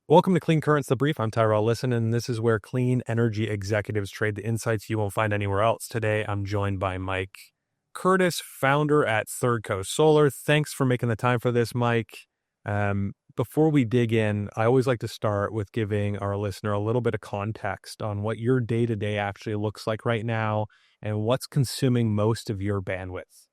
Welcome to Clean Currents, the Brief. I'm Tyrell Lisson, and this is where clean energy executives trade the insights you won't find anywhere else. Today, I'm joined by Mike Curtis, founder at Third Coast Solar. Thanks for making the time for this, Mike. Before we dig in, I always like to start with giving our listener a little bit of context on what your day-to-day actually looks like right now and what's consuming most of your bandwidth.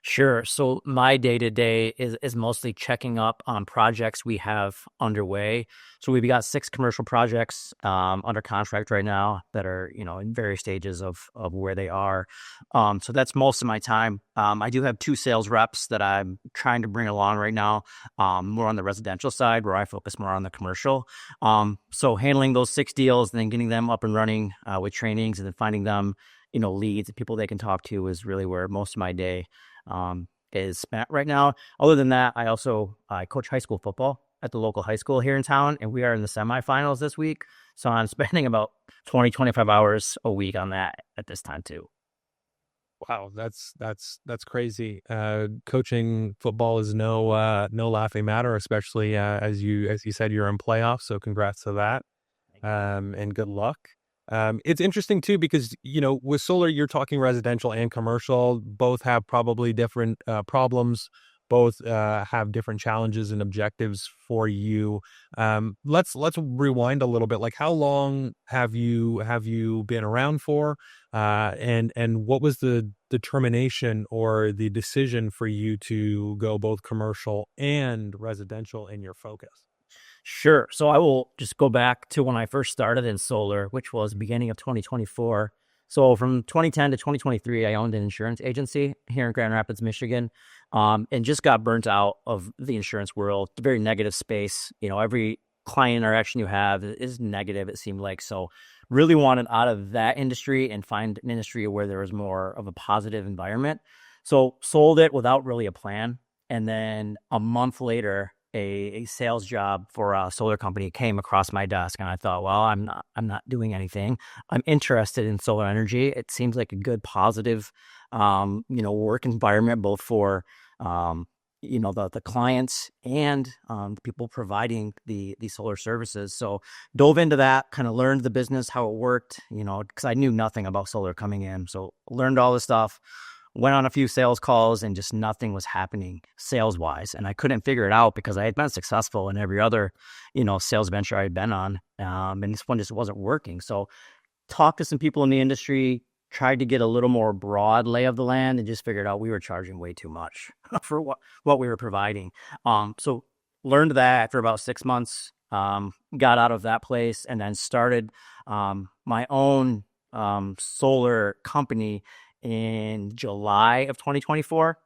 Sure. So my day to day is mostly checking up on projects we have underway. So we've got 6 commercial projects under contract right now that are, in various stages of where they are. So that's most of my time. I do have 2 sales reps that I'm trying to bring along right now, more on the residential side where I focus more on the commercial. So handling those 6 deals and then getting them up and running with trainings and then finding them, leads and people they can talk to is really where most of my day is spent right now. Other than that, I coach high school football at the local high school here in town, and we are in the semifinals this week. So I'm spending about 25 hours a week on that at this time too. Wow, that's crazy. Coaching football is no laughing matter, especially as you said you're in playoffs. So congrats to that, and good luck. It's interesting too because with solar you're talking residential and commercial. Both have probably different problems. Both have different challenges and objectives for you. Let's rewind a little bit. Like, how long have you been around for? And what was the determination or the decision for you to go both commercial and residential in your focus? Sure. So I will just go back to when I first started in solar, which was beginning of 2024. So from 2010 to 2023, I owned an insurance agency here in Grand Rapids, Michigan, and just got burnt out of the insurance world. It's a very negative space. Every client interaction you have is negative, it seemed like. So really wanted out of that industry and find an industry where there was more of a positive environment. So sold it without really a plan. And then a month later, a sales job for a solar company came across my desk, and I thought, well, I'm not doing anything. I'm interested in solar energy. It seems like a good positive, work environment, both for, the clients and the people providing the solar services. So dove into that, kind of learned the business, how it worked, because I knew nothing about solar coming in. So learned all this stuff. Went on a few sales calls and just nothing was happening sales wise. And I couldn't figure it out because I had been successful in every other, sales venture I had been on. And this one just wasn't working. So talked to some people in the industry, tried to get a little more broad lay of the land and just figured out we were charging way too much for what we were providing. So learned that after about 6 months, got out of that place and then started my own solar company in July of 2024.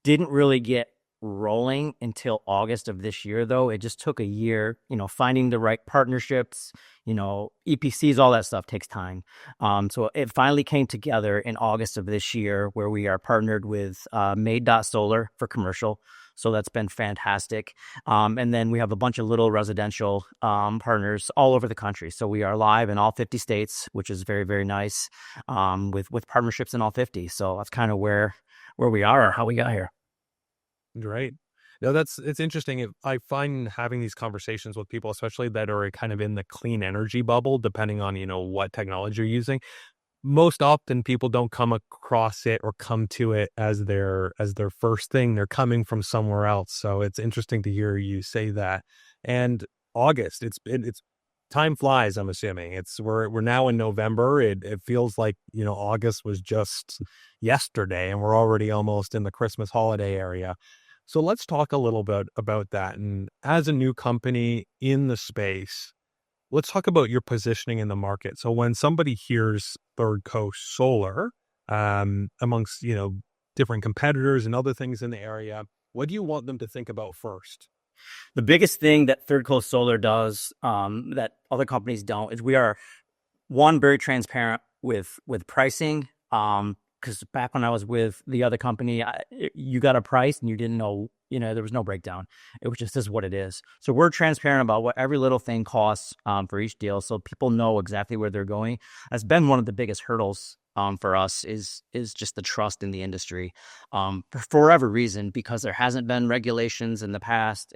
Didn't really get rolling until August of this year, though. It just took a year, finding the right partnerships, EPCs, all that stuff takes time. So it finally came together in August of this year where we are partnered with Made Solar for commercial. So that's been fantastic. And then we have a bunch of little residential partners all over the country. So we are live in all 50 states, which is very, very nice, with partnerships in all 50. So that's kind of where we are or how we got here. Right. No, it's interesting. I find having these conversations with people, especially that are kind of in the clean energy bubble, depending on, what technology you're using. Most often people don't come across it or come to it as their first thing. They're coming from somewhere else. So it's interesting to hear you say that. And August, it's time flies, I'm assuming. We're now in November. It feels like, August was just yesterday and we're already almost in the Christmas holiday area. So let's talk a little bit about that. And as a new company in the space, let's talk about your positioning in the market. So when somebody hears Third Coast Solar, amongst, different competitors and other things in the area, what do you want them to think about first? The biggest thing that Third Coast Solar does that other companies don't is we are, one, very transparent with pricing. Because back when I was with the other company, you got a price and you didn't know, there was no breakdown. It was just, this is what it is. So we're transparent about what every little thing costs for each deal, so people know exactly where they're going. That's been one of the biggest hurdles for us is just the trust in the industry, for whatever reason, because there hasn't been regulations in the past.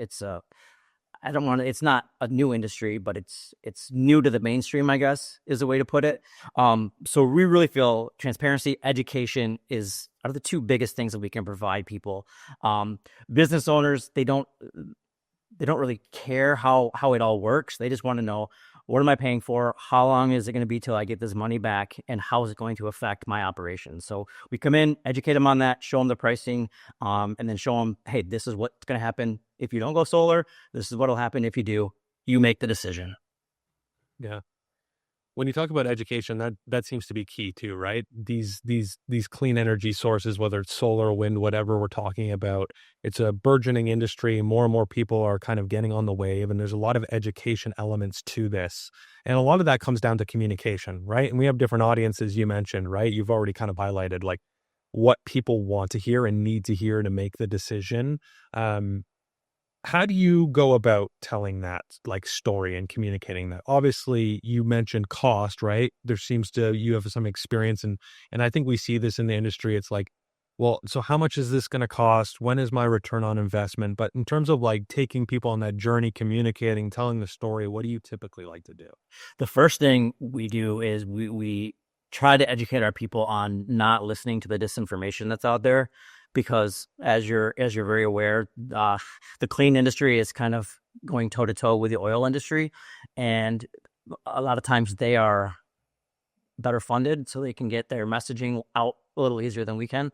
I don't want to, it's not a new industry, but it's new to the mainstream, I guess, is the way to put it. So we really feel transparency, education are the two biggest things that we can provide people. Business owners, they don't really care how it all works. They just want to know, what am I paying for? How long is it going to be till I get this money back? And how is it going to affect my operation? So we come in, educate them on that, show them the pricing, and then show them, hey, this is what's going to happen if you don't go solar. This is what will happen if you do. You make the decision. Yeah. When you talk about education, that seems to be key too, right? These clean energy sources, whether it's solar, wind, whatever we're talking about, it's a burgeoning industry. More and more people are kind of getting on the wave, and there's a lot of education elements to this. And a lot of that comes down to communication, right? And we have different audiences, you mentioned, right? You've already kind of highlighted like what people want to hear and need to hear to make the decision. How do you go about telling that like story and communicating that? Obviously, you mentioned cost, right? You have some experience, and I think we see this in the industry. It's like, well, so how much is this going to cost? When is my return on investment? But in terms of like taking people on that journey, communicating, telling the story, what do you typically like to do? The first thing we do is we try to educate our people on not listening to the disinformation that's out there, because as you're very aware, the clean industry is kind of going toe to toe with the oil industry, and a lot of times they are better funded, so they can get their messaging out a little easier than we can.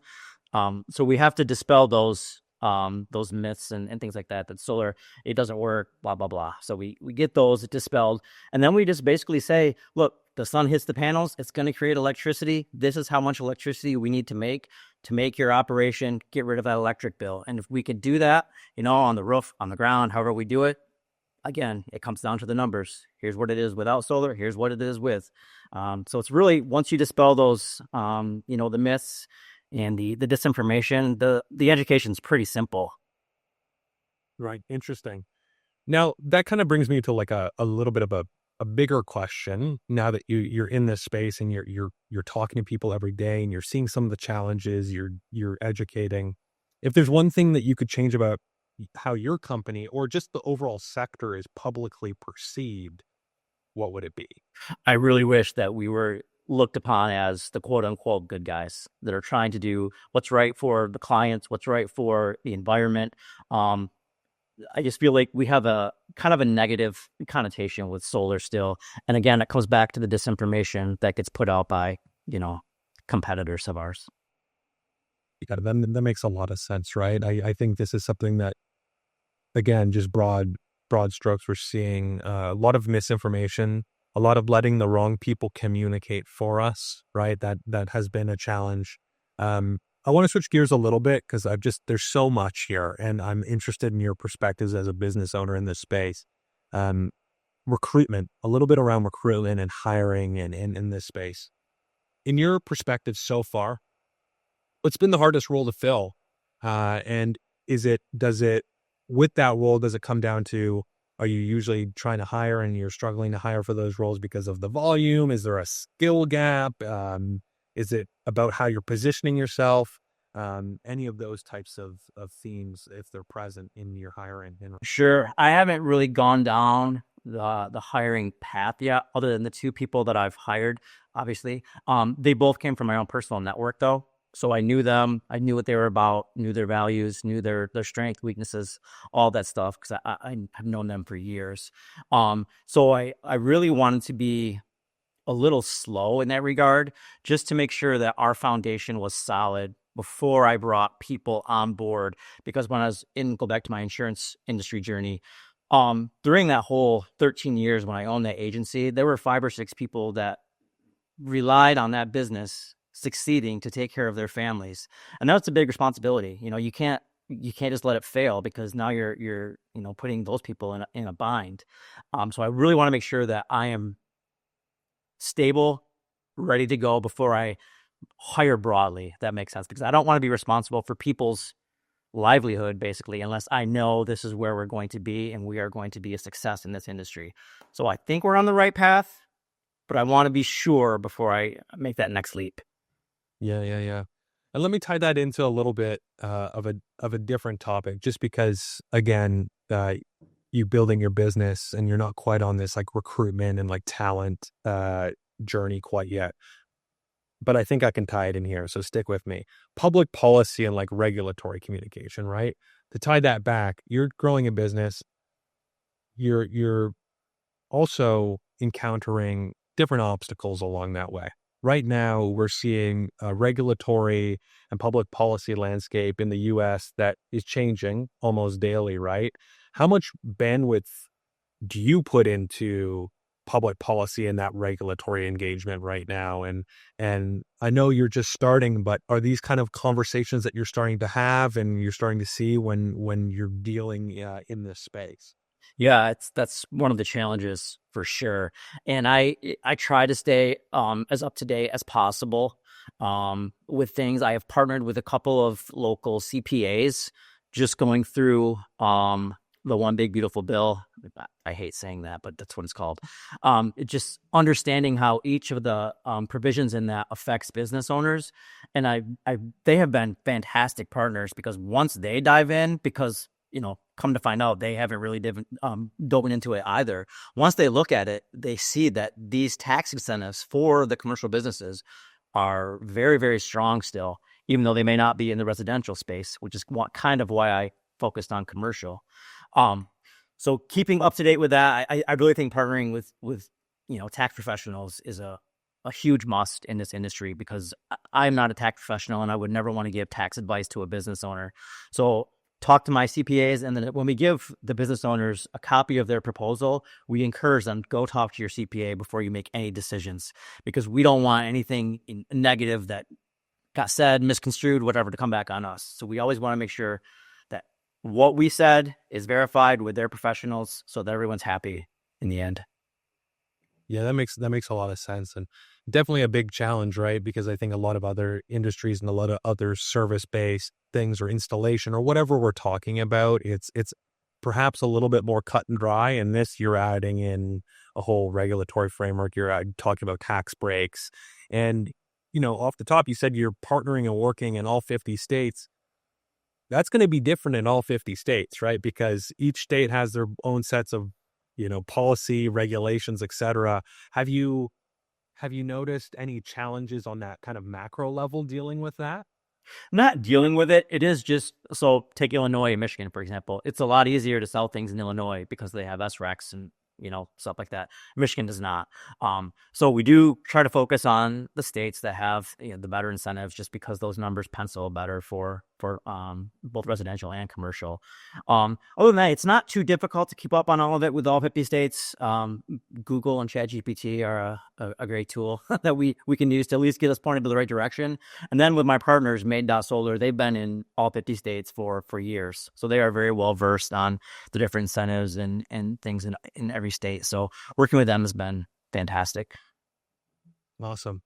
So we have to dispel those myths and things like that solar, it doesn't work, blah blah blah. So we get those dispelled, and then we just basically say, look, the sun hits the panels, it's going to create electricity. This is how much electricity we need to make your operation get rid of that electric bill. And if we could do that, on the roof, on the ground, however we do it, again, it comes down to the numbers. Here's what it is without solar. Here's what it is with. So it's really, once you dispel those, the myths and the disinformation, the education is pretty simple. Right. Interesting. Now, that kind of brings me to like a little bit of a bigger question. Now that you're in this space and you're talking to people every day and you're seeing some of the challenges, you're educating. If there's one thing that you could change about how your company or just the overall sector is publicly perceived, what would it be? I really wish that we were looked upon as the quote unquote good guys that are trying to do what's right for the clients, what's right for the environment. I just feel like we have a kind of a negative connotation with solar still. And again, it comes back to the disinformation that gets put out by, competitors of ours. Yeah, that makes a lot of sense, right? I think this is something that, again, just broad strokes, we're seeing a lot of misinformation, a lot of letting the wrong people communicate for us, right? That has been a challenge. I want to switch gears a little bit because there's so much here, and I'm interested in your perspectives as a business owner in this space. Um, Recruitment, a little bit around recruitment and hiring and in this space. In your perspective so far, what's been the hardest role to fill? And with that role, does it come down to, are you usually trying to hire and you're struggling to hire for those roles because of the volume? Is there a skill gap? Is it about how you're positioning yourself? Any of those types of themes, if they're present in your hiring. Sure. I haven't really gone down the hiring path yet, other than the two people that I've hired, obviously. They both came from my own personal network though. So I knew them, I knew what they were about, knew their values, knew their strengths, weaknesses, all that stuff, because I have known them for years. So I really wanted to be a little slow in that regard, just to make sure that our foundation was solid before I brought people on board. Because when I was go back to my insurance industry journey, during that whole 13 years when I owned that agency, there were 5 or 6 people that relied on that business succeeding to take care of their families. And that's a big responsibility. You can't just let it fail, because now you're putting those people in a bind. So I really want to make sure that I am stable, ready to go before I hire broadly, if that makes sense, because I don't want to be responsible for people's livelihood, basically, unless I know this is where we're going to be and we are going to be a success in this industry. So I think we're on the right path, but I want to be sure before I make that next leap. Yeah. And let me tie that into a little bit of a different topic, just because, again, you building your business and you're not quite on this like recruitment and like talent journey quite yet. But I think I can tie it in here. So stick with me. Public policy and like regulatory communication, right? To tie that back, you're growing a business. You're also encountering different obstacles along that way. Right now, we're seeing a regulatory and public policy landscape in the US that is changing almost daily, right? How much bandwidth do you put into public policy and that regulatory engagement right now? And I know you're just starting, but are these kind of conversations that you're starting to have and you're starting to see when you're dealing in this space? Yeah, that's one of the challenges for sure. And I try to stay as up to date as possible with things. I have partnered with a couple of local CPAs, just going through the one big beautiful bill. I hate saying that, but that's what it's called. Just understanding how each of the provisions in that affects business owners, and they have been fantastic partners, because once they dive in, because come to find out, they haven't really dove into it either. Once they look at it, they see that these tax incentives for the commercial businesses are very, very strong still, even though they may not be in the residential space, which is kind of why I focused on commercial. So keeping up to date with that, I really think partnering with tax professionals is a huge must in this industry, because I'm not a tax professional and I would never want to give tax advice to a business owner. So talk to my CPAs, and then when we give the business owners a copy of their proposal, we encourage them, go talk to your CPA before you make any decisions, because we don't want anything negative that got said, misconstrued, whatever, to come back on us. So we always want to make sure that what we said is verified with their professionals, so that everyone's happy in the end. Yeah, that makes a lot of sense, and definitely a big challenge, right? Because I think a lot of other industries and a lot of other service-based things or installation or whatever we're talking about, it's perhaps a little bit more cut and dry. And this, you're adding in a whole regulatory framework. You're talking about tax breaks, and off the top, you said you're partnering and working in all 50 states. That's going to be different in all 50 states, right? Because each state has their own sets of policy, regulations, etc. Have you have you noticed any challenges on that kind of macro level dealing with that? Not dealing with it. It is just, so take Illinois and Michigan, for example. It's a lot easier to sell things in Illinois because they have SRECs and stuff like that. Michigan does not. So we do try to focus on the states that have the better incentives, just because those numbers pencil better for both residential and commercial. Other than that, it's not too difficult to keep up on all of it with all 50 states. Google and ChatGPT are a great tool that we can use to at least get us pointed to the right direction. And then with my partners, Made.Solar, they've been in all 50 states for years. So they are very well versed on the different incentives and things in every state. So working with them has been fantastic. Awesome.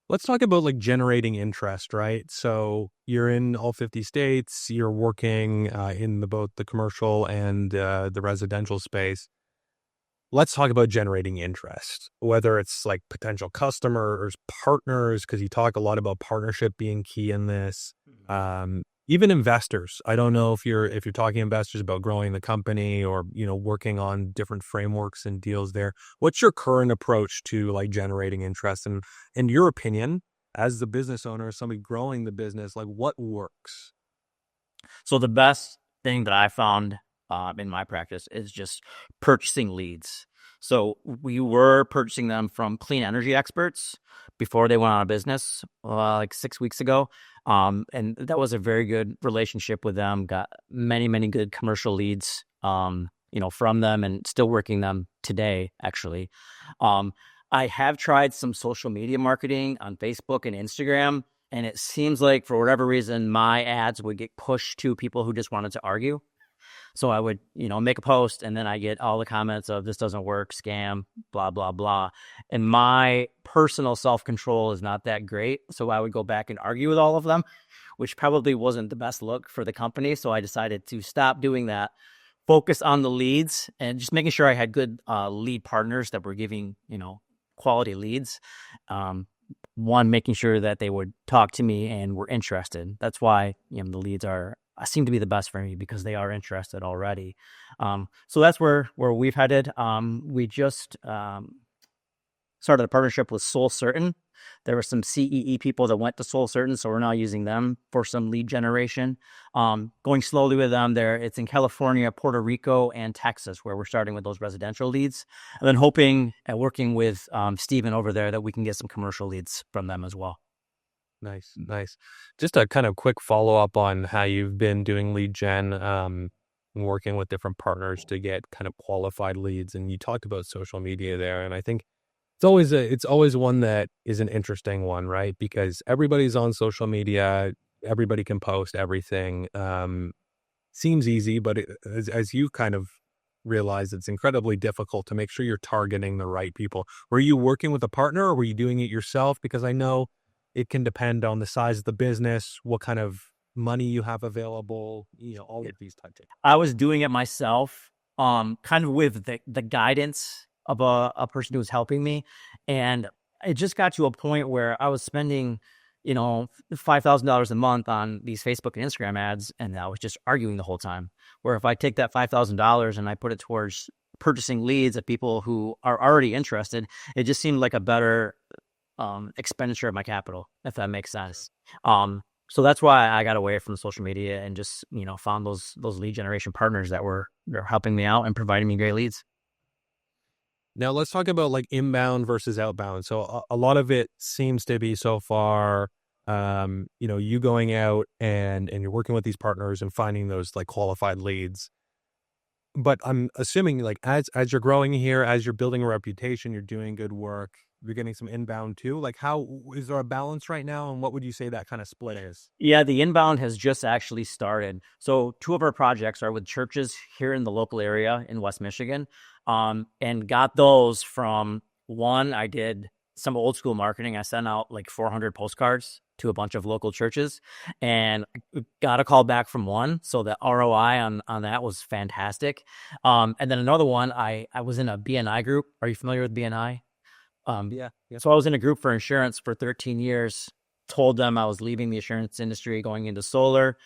Let's talk about like generating interest, right? So you're in all 50 states, you're working in both the commercial and the residential space. Let's talk about generating interest, whether it's like potential customers, partners, because you talk a lot about partnership being key in this. Even investors. I don't know if you're talking investors about growing the company or working on different frameworks and deals there. What's your current approach to like generating interest, and in your opinion, as the business owner, somebody growing the business, like what works? So the best thing that I found in my practice is just purchasing leads. So we were purchasing them from clean energy experts before they went out of business, like 6 weeks ago. And that was a very good relationship with them. Got many, many good commercial leads, from them, and still working them today, actually. I have tried some social media marketing on Facebook and Instagram, and it seems like for whatever reason, my ads would get pushed to people who just wanted to argue. So I would, make a post, and then I get all the comments of this doesn't work, scam, blah, blah, blah. And my personal self-control is not that great. So I would go back and argue with all of them, which probably wasn't the best look for the company. So I decided to stop doing that, focus on the leads, and just making sure I had good lead partners that were giving, quality leads. One, making sure that they would talk to me and were interested. That's why the leads are seem to be the best for me because they are interested already. So that's where we've headed. We just started a partnership with Soul Certain. There were some CEE people that went to Soul Certain, so we're now using them for some lead generation. Going slowly with them there. It's in California, Puerto Rico, and Texas where we're starting with those residential leads, and then hoping at working with Steven over there that we can get some commercial leads from them as well. Nice, nice. Just a kind of quick follow up on how you've been doing lead gen, working with different partners to get kind of qualified leads. And you talked about social media there, and I think it's always one that is an interesting one, right? Because everybody's on social media, everybody can post everything. Seems easy, but as you kind of realize, it's incredibly difficult to make sure you're targeting the right people. Were you working with a partner or were you doing it yourself? Because I know it can depend on the size of the business, what kind of money you have available, all of these types of. I was doing it myself, kind of with the guidance of a person who was helping me. And it just got to a point where I was spending, $5,000 a month on these Facebook and Instagram ads, and I was just arguing the whole time. Where if I take that $5,000 and I put it towards purchasing leads of people who are already interested, it just seemed like a better expenditure of my capital, if that makes sense. So that's why I got away from social media and just, found those lead generation partners that they're helping me out and providing me great leads. Now let's talk about like inbound versus outbound. So a lot of it seems to be so far, you going out and you're working with these partners and finding those like qualified leads. But I'm assuming like as you're growing here, as you're building a reputation, you're doing good work, you're getting some inbound too. Like how is there a balance right now? And what would you say that kind of split is? Yeah, the inbound has just actually started. So two of our projects are with churches here in the local area in West Michigan, and got those from one. I did some old school marketing. I sent out like 400 postcards to a bunch of local churches and got a call back from one. So the ROI on that was fantastic. And then another one, I was in a BNI group. Are you familiar with BNI? Yeah. So I was in a group for insurance for 13 years, told them I was leaving the insurance industry, going into solar.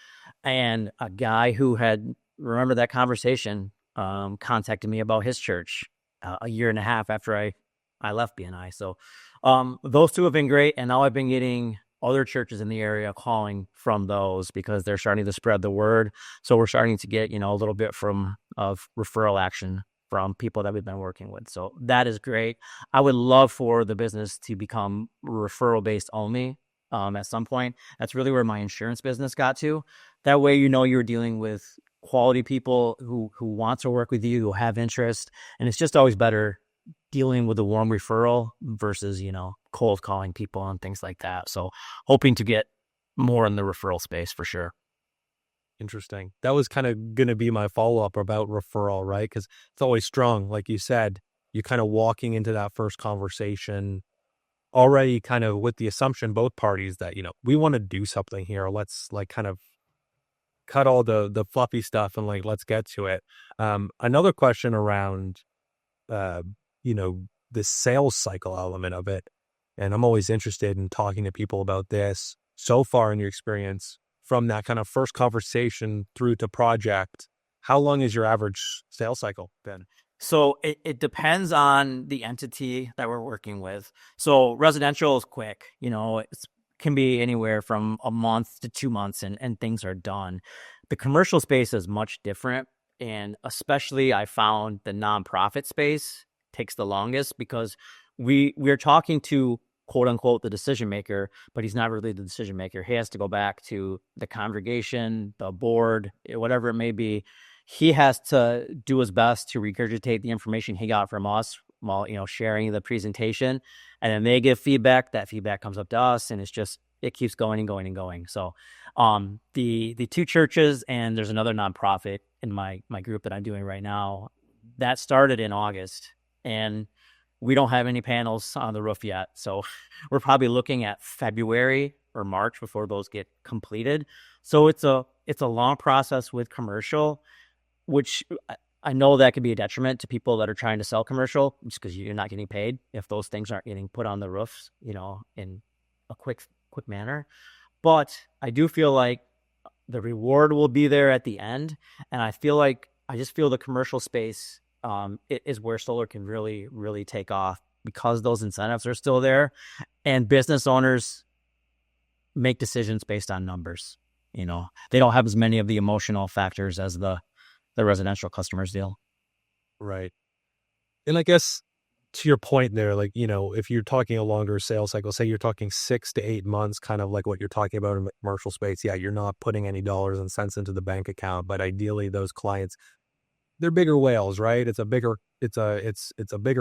And a guy who had remembered that conversation contacted me about his church a year and a half after I left BNI. So those two have been great. And now I've been getting other churches in the area calling from those because they're starting to spread the word. So we're starting to get, a little bit of referral action from people that we've been working with. So that is great. I would love for the business to become referral based only at some point. That's really where my insurance business got to. That way, you're dealing with quality people who want to work with you, who have interest. And it's just always better dealing with a warm referral versus, cold calling people and things like that. So hoping to get more in the referral space for sure. Interesting. That was kind of going to be my follow-up about referral, right? Because it's always strong. Like you said, you're kind of walking into that first conversation already kind of with the assumption, both parties, that, we want to do something here. Let's like kind of cut all the fluffy stuff and like, let's get to it. Another question around, uh, the sales cycle element of it. And I'm always interested in talking to people about this. So far in your experience, from that kind of first conversation through to project, how long is your average sales cycle been? So it depends on the entity that we're working with. So residential is quick, it can be anywhere from a month to 2 months and things are done. The commercial space is much different. And especially I found the nonprofit space takes the longest because we're talking to quote unquote the decision maker, but he's not really the decision maker. He has to go back to the congregation, the board, whatever it may be. He has to do his best to regurgitate the information he got from us while sharing the presentation, and then they give feedback. That feedback comes up to us, and it keeps going and going and going. So the two churches, and there's another nonprofit in my group that I'm doing right now, that started in August, and we don't have any panels on the roof yet. So we're probably looking at February or March before those get completed. So it's a long process with commercial, which I know that could be a detriment to people that are trying to sell commercial just because you're not getting paid if those things aren't getting put on the roofs, in a quick manner. But I do feel like the reward will be there at the end. And I feel like I just feel the commercial space is where solar can really, really take off because those incentives are still there, and business owners make decisions based on numbers. They don't have as many of the emotional factors as the residential customers deal. Right. And I guess to your point there, like, if you're talking a longer sales cycle, say you're talking 6 to 8 months, kind of like what you're talking about in the commercial space. Yeah, you're not putting any dollars and cents into the bank account, but ideally those clients, they're bigger whales, right? It's a bigger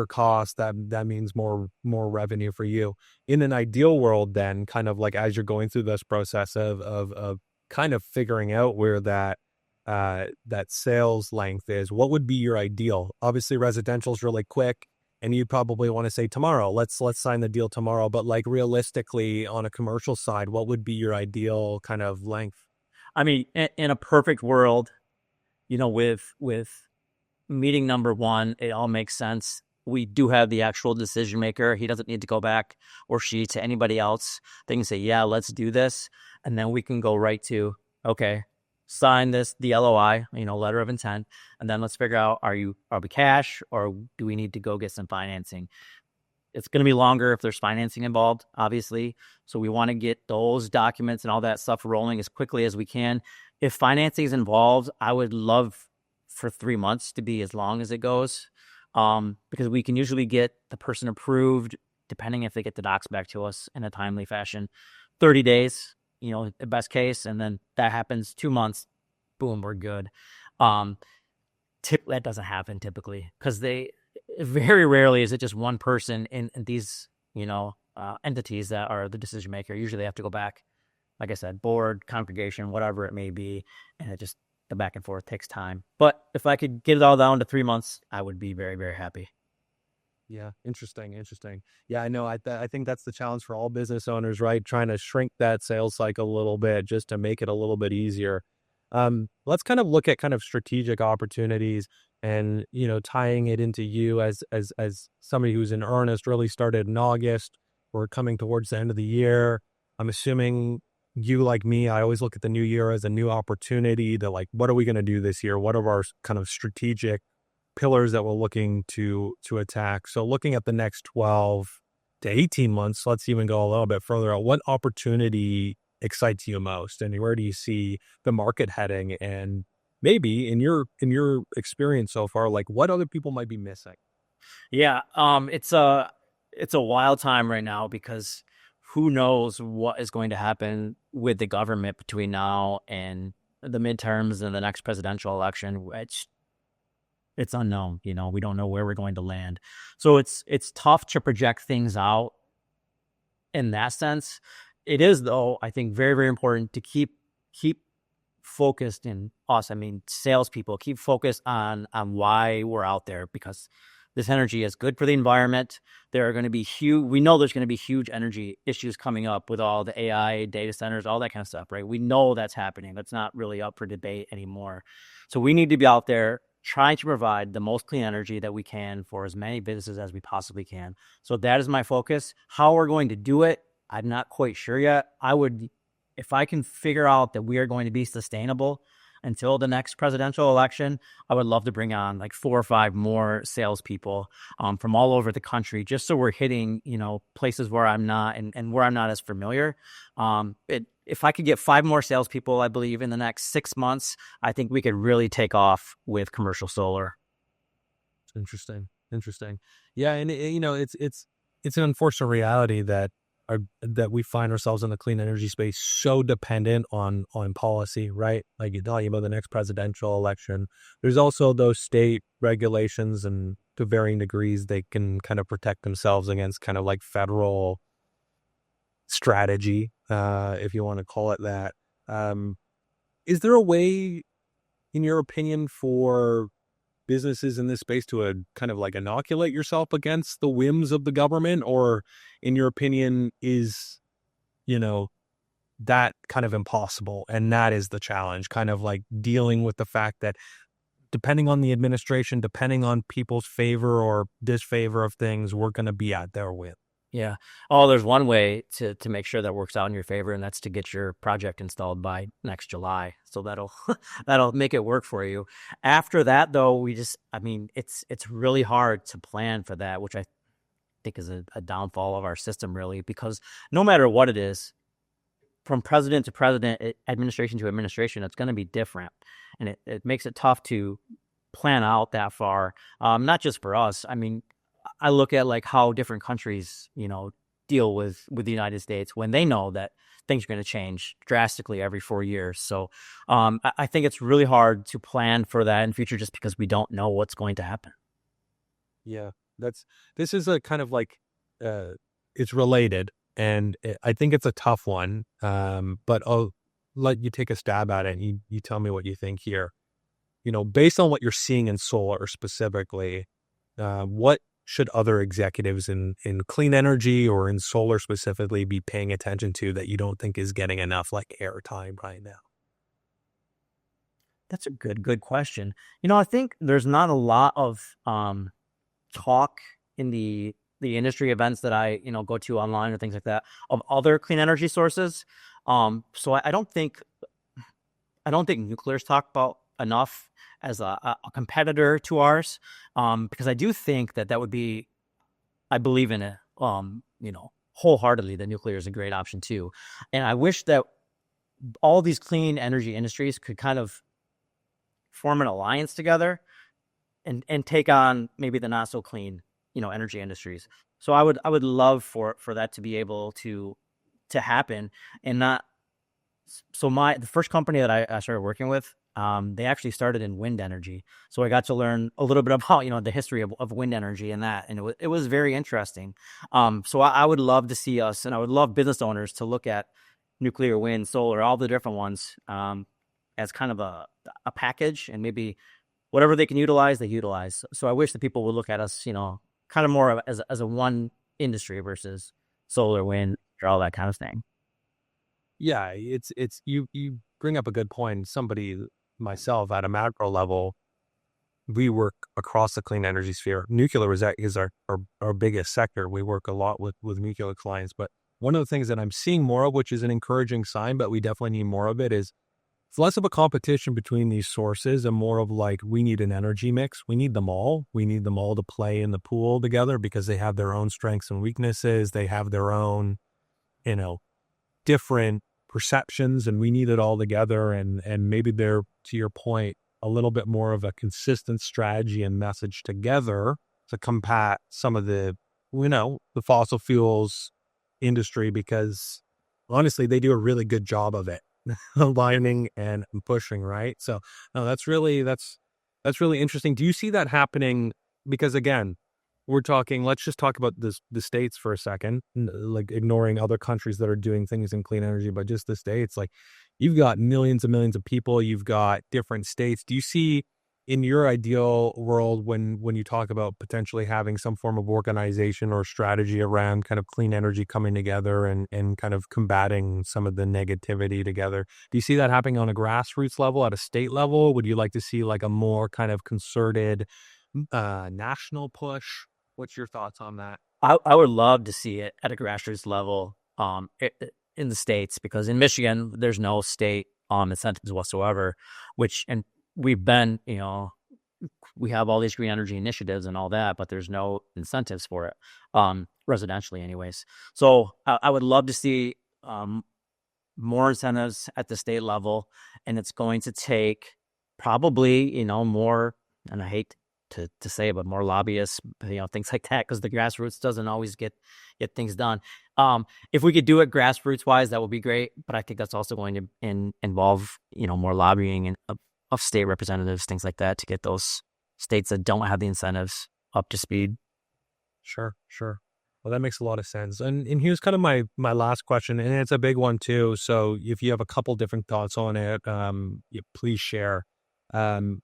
cost. That means more revenue for you. In an ideal world, then kind of like as you're going through this process of kind of figuring out where that sales length is, what would be your ideal? Obviously, residential is really quick, and you probably want to say tomorrow. Let's sign the deal tomorrow. But like realistically, on a commercial side, what would be your ideal kind of length? I mean, in a perfect world, with meeting number one, it all makes sense. We do have the actual decision maker. He doesn't need to go back, or she, to anybody else. They can say, yeah, let's do this. And then we can go right to, okay, sign the LOI, letter of intent. And then let's figure out, are we cash, or do we need to go get some financing? It's going to be longer if there's financing involved, obviously. So we want to get those documents and all that stuff rolling as quickly as we can. If financing is involved, I would love for 3 months to be as long as it goes, because we can usually get the person approved, depending if they get the docs back to us in a timely fashion, 30 days, the best case. And then that happens 2 months, boom, we're good. That doesn't happen typically, because very rarely is it just one person in these, entities that are the decision maker. Usually they have to go back, like I said, board, congregation, whatever it may be. And the back and forth takes time. But if I could get it all down to 3 months, I would be very, very happy. Yeah, interesting. Yeah, I know. I think that's the challenge for all business owners, right? Trying to shrink that sales cycle a little bit just to make it a little bit easier. Let's kind of look at kind of strategic opportunities, and tying it into you as somebody who's in earnest. Really started in August. We're coming towards the end of the year. I'm assuming you, like me, I always look at the new year as a new opportunity to, like, what are we going to do this year? What are our kind of strategic pillars that we're looking to attack? So looking at the next 12 to 18 months, let's even go a little bit further out. What opportunity excites you most, and where do you see the market heading? And maybe in your experience so far, like, what other people might be missing? Yeah, it's a wild time right now, because who knows what is going to happen with the government between now and the midterms and the next presidential election, which it's unknown. We don't know where we're going to land. So it's tough to project things out in that sense. It is, though, I think, very, very important to keep focused in us. I mean, salespeople, keep focused on why we're out there, because this energy is good for the environment. There are going to be we know there's going to be huge energy issues coming up with all the AI data centers, all that kind of stuff, right? We know that's happening. That's not really up for debate anymore. So we need to be out there trying to provide the most clean energy that we can for as many businesses as we possibly can. So that is my focus. How we're going to do it, I'm not quite sure yet. If I can figure out that we are going to be sustainable until the next presidential election, I would love to bring on like 4 or 5 more salespeople from all over the country, just so we're hitting, places where I'm not, and where I'm not as familiar. If I could get 5 more salespeople, I believe in the next 6 months, I think we could really take off with commercial solar. Interesting. Yeah, and it's an unfortunate reality that we find ourselves in the clean energy space so dependent on policy, right? Like you're talking about the next presidential election. There's also those state regulations, and to varying degrees, they can kind of protect themselves against kind of like federal strategy, if you want to call it that. Is there a way, in your opinion, for businesses in this space to kind of like inoculate yourself against the whims of the government? Or in your opinion, is, that kind of impossible? And that is the challenge, kind of like dealing with the fact that depending on the administration, depending on people's favor or disfavor of things, we're going to be at their whim. Yeah. Oh, there's one way to make sure that works out in your favor, and that's to get your project installed by next July. So that'll that'll make it work for you. After that, though, I mean, it's really hard to plan for that, which I think is a downfall of our system, really, because no matter what it is, from president to president, administration to administration, it's going to be different, and it makes it tough to plan out that far. Not just for us. I mean, I look at like how different countries, deal with the United States when they know that things are going to change drastically every 4 years. So I think it's really hard to plan for that in the future just because we don't know what's going to happen. Yeah, that's this is a kind of like uh it's related, and I think it's a tough one. But I'll let you take a stab at it, and you tell me what you think here. Based on what you're seeing in solar specifically, what should other executives in clean energy or in solar specifically be paying attention to that you don't think is getting enough like airtime right now? That's a good question. I think there's not a lot of talk in the industry events that I go to online or things like that of other clean energy sources. So I don't think nuclear is talked about enough as a competitor to ours, because I do think that would be, I believe in it, wholeheartedly that nuclear is a great option too. And I wish that all these clean energy industries could kind of form an alliance together and take on maybe the not so clean, energy industries. So I would love for that to be able to happen and not. So the first company that I started working with, they actually started in wind energy. So I got to learn a little bit about the history of wind energy and that, and it was very interesting. So I would love to see us, and I would love business owners to look at nuclear, wind, solar, all the different ones, as kind of a package, and maybe whatever they can utilize, they utilize. So I wish that people would look at us, kind of more as a one industry versus solar, wind, or all that kind of thing. Yeah, it's you bring up a good point. Somebody myself at a macro level, we work across the clean energy sphere. Nuclear is our biggest sector. We work a lot with nuclear clients, but one of the things that I'm seeing more of, which is an encouraging sign, but we definitely need more of it, is it's less of a competition between these sources and more of like we need an energy mix. We need them all. We need them all to play in the pool together because they have their own strengths and weaknesses. They have their own, you know, different perceptions, and we need it all together. And maybe they're, to your point, a little bit more of a consistent strategy and message together to combat some of the fossil fuels industry, because honestly, they do a really good job of it, aligning and pushing, right? So no, that's really interesting. Do you see that happening? Because again, let's just talk about the states for a second, like ignoring other countries that are doing things in clean energy, but just the states. Like, you've got millions and millions of people, you've got different states. Do you see in your ideal world, when you talk about potentially having some form of organization or strategy around kind of clean energy coming together and kind of combating some of the negativity together, do you see that happening on a grassroots level, at a state level? Would you like to see like a more kind of concerted national push? What's your thoughts on that? I would love to see it at a grassroots level, in the states, because in Michigan there's no state incentives whatsoever, and we've been, we have all these green energy initiatives and all that, but there's no incentives for it, residentially anyways. So I would love to see more incentives at the state level, and it's going to take probably, more, and I hate to say it, but more lobbyists, things like that, because the grassroots doesn't always get things done. If we could do it grassroots wise, that would be great, but I think that's also going to involve, more lobbying and of state representatives, things like that, to get those states that don't have the incentives up to speed. Sure, sure. Well, that makes a lot of sense. And here's kind of my last question, and it's a big one too. So if you have a couple different thoughts on it, please share. Um,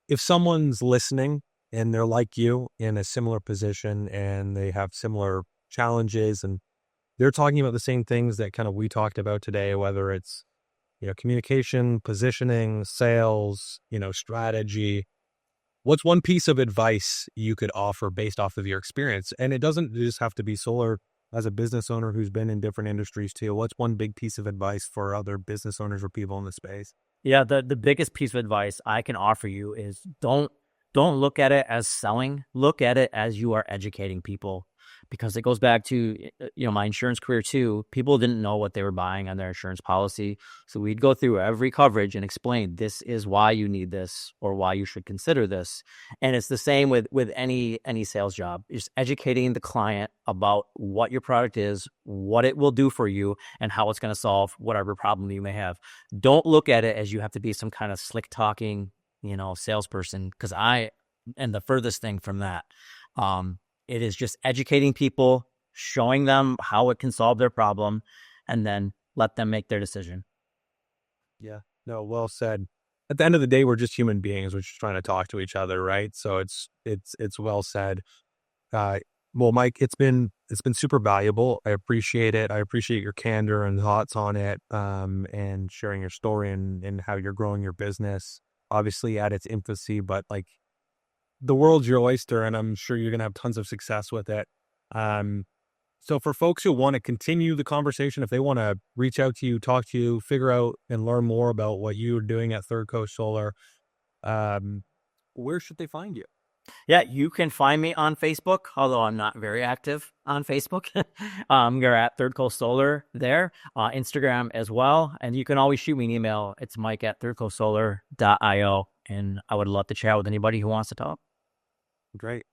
if someone's listening and they're like you in a similar position and they have similar challenges and they're talking about the same things that kind of we talked about today, whether it's, communication, positioning, sales, strategy, what's one piece of advice you could offer based off of your experience? And it doesn't just have to be solar. as a business owner who's been in different industries too, what's one big piece of advice for other business owners or people in the space? Yeah, the biggest piece of advice I can offer you is don't look at it as selling. Look at it as you are educating people, because it goes back to my insurance career too. People didn't know what they were buying on their insurance policy, so we'd go through every coverage and explain this is why you need this or why you should consider this. And it's the same with any sales job. Just educating the client about what your product is, what it will do for you, and how it's going to solve whatever problem you may have. Don't look at it as you have to be some kind of slick talking, salesperson, because I am the furthest thing from that. It is just educating people, showing them how it can solve their problem, and then let them make their decision. Yeah, no, well said. At the end of the day, we're just human beings. We're just trying to talk to each other, right? So it's well said. Uh, well, Mike, it's been super valuable. I appreciate it. I appreciate your candor and thoughts on it, and sharing your story and how you're growing your business. Obviously, at its infancy, but like the world's your oyster, and I'm sure you're gonna have tons of success with it. Um, so for folks who want to continue the conversation, if they want to reach out to you, talk to you, figure out and learn more about what you're doing at Third Coast Solar, um, where should they find you? Yeah, you can find me on Facebook, although I'm not very active on Facebook. You're at Third Coast Solar there, Instagram as well. And you can always shoot me an email. It's Mike at thirdcoastsolar.io. And I would love to chat with anybody who wants to talk. Great.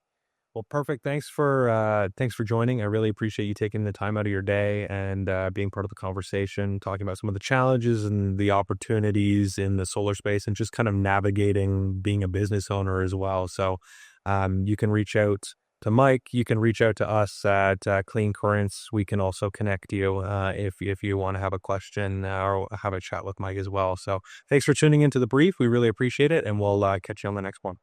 Well, perfect. Thanks for joining. I really appreciate you taking the time out of your day and being part of the conversation, talking about some of the challenges and the opportunities in the solar space, and just kind of navigating being a business owner as well. So, you can reach out to Mike. You can reach out to us at Clean Currents. We can also connect you if you want to have a question or have a chat with Mike as well. So, thanks for tuning into the brief. We really appreciate it, and we'll catch you on the next one.